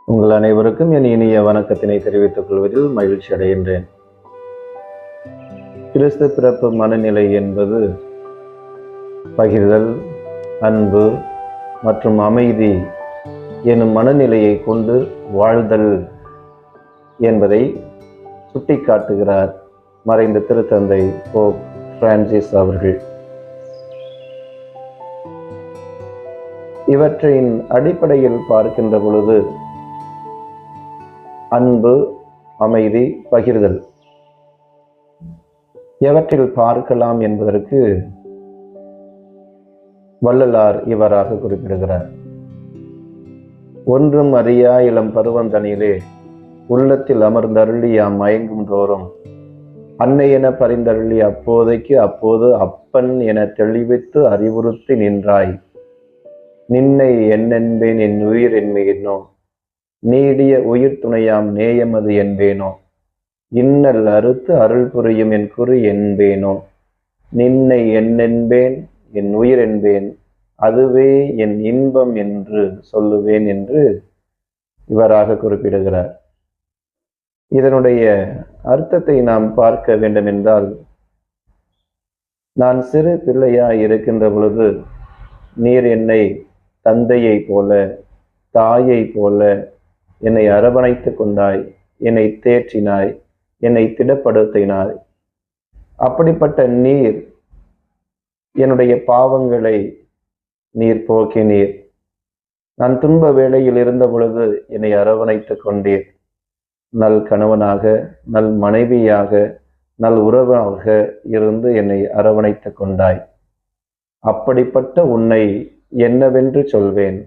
உங்கள் அனைவருக்கும் என் இனிய வணக்கத்தினை தெரிவித்துக் கொள்வதில் மகிழ்ச்சி அடைகின்றேன். கிறிஸ்து பிறப்பு மனநிலை என்பது பகிர்தல், அன்பு மற்றும் அமைதி எனும் மனநிலையை கொண்டு வாழ்தல் என்பதை சுட்டிக்காட்டுகிறார் மறைந்த திருத்தந்தை போப் பிரான்சிஸ் அவர்கள். இவற்றின் அடிப்படையில் பார்க்கின்ற பொழுது அன்பு, அமைதி, பகிர்தல் எவற்றில் பார்க்கலாம் என்பதற்கு வள்ளலார் இவராக குறிப்பிடுகிறார். ஒன்றும் அறியா இளம் பருவந்தனிலே உள்ளத்தில் அமர்ந்தருளியாம் மயங்கும் தோறும் அன்னை என பரிந்தருளி அப்போதைக்கு அப்போது அப்பன் என தெளிவித்து அறிவுறுத்தி நின்றாய். நின்னை என்னென்பேன் என் உயிர் என்மையினோ, நீடிய உயிர் துணையாம் நேயமது என்பேனோ, இன்னல் அறுத்து அருள் புரியும் என் குறி என்பேனோ, நின்னை என்னென்பேன் என் உயிர் என்பேன், அதுவே என் இன்பம் என்று சொல்லுவேன் என்று இவராக குறிப்பிடுகிறார். இதனுடைய அர்த்தத்தை நாம் பார்க்க வேண்டும் என்றால், நான் சிறு பிள்ளையாய் இருக்கின்ற பொழுது நீர் என்னை தந்தையை போல, தாயை போல என்னை அரவணைத்து கொண்டாய், என்னை தேற்றினாய், என்னை திடப்படுத்தினாய். அப்படிப்பட்ட நீர் என்னுடைய பாவங்களை நீர் போக்கினீர். நான் துன்ப வேளையில் இருந்த பொழுது என்னை அரவணைத்து கொண்டீர். நல் கணவனாக, நல் மனைவியாக, நல் உறவாக இருந்து என்னை அரவணைத்து கொண்டாய். அப்படிப்பட்ட உன்னை என்னவென்று சொல்வேன்?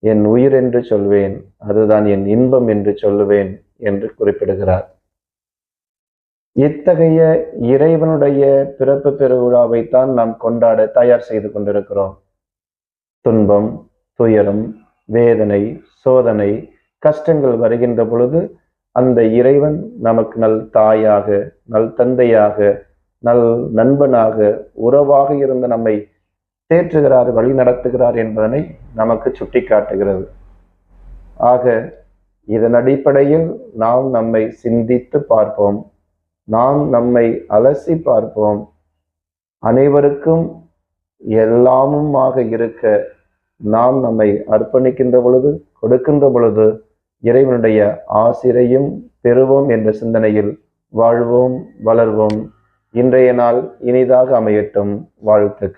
என் உயிர் என்று சொல்வேன், அதுதான் என் இன்பம் என்று சொல்லுவேன் என்று குறிப்பிடுகிறார். இத்தகைய இறைவனுடைய பிறப்பு பெருவிழாவைத்தான் நாம் கொண்டாட தயார் செய்து கொண்டிருக்கிறோம். துன்பம், துயரம், வேதனை, சோதனை, கஷ்டங்கள் வருகின்ற பொழுது அந்த இறைவன் நமக்கு நல் தாயாக, நல் தந்தையாக, நல் நண்பனாக, உறவாக இருந்த நம்மை தேற்றுகிறார், வழி நடத்துகிறார் என்பதனை நமக்கு சுட்டி காட்டுகிறது. ஆக இதன் அடிப்படையில் நாம் நம்மை சிந்தித்து பார்ப்போம், நாம் நம்மை அலசி பார்ப்போம். அனைவருக்கும் எல்லாமுமாக இருக்க நாம் நம்மை அர்ப்பணிக்கின்ற பொழுது, கொடுக்கின்ற பொழுது இறைவனுடைய ஆசிரையும் பெறுவோம் என்ற சிந்தனையில் வாழ்வோம், வளர்வோம். இன்றைய நாள் இனிதாக அமையட்டும். வாழ்த்துக்கள்.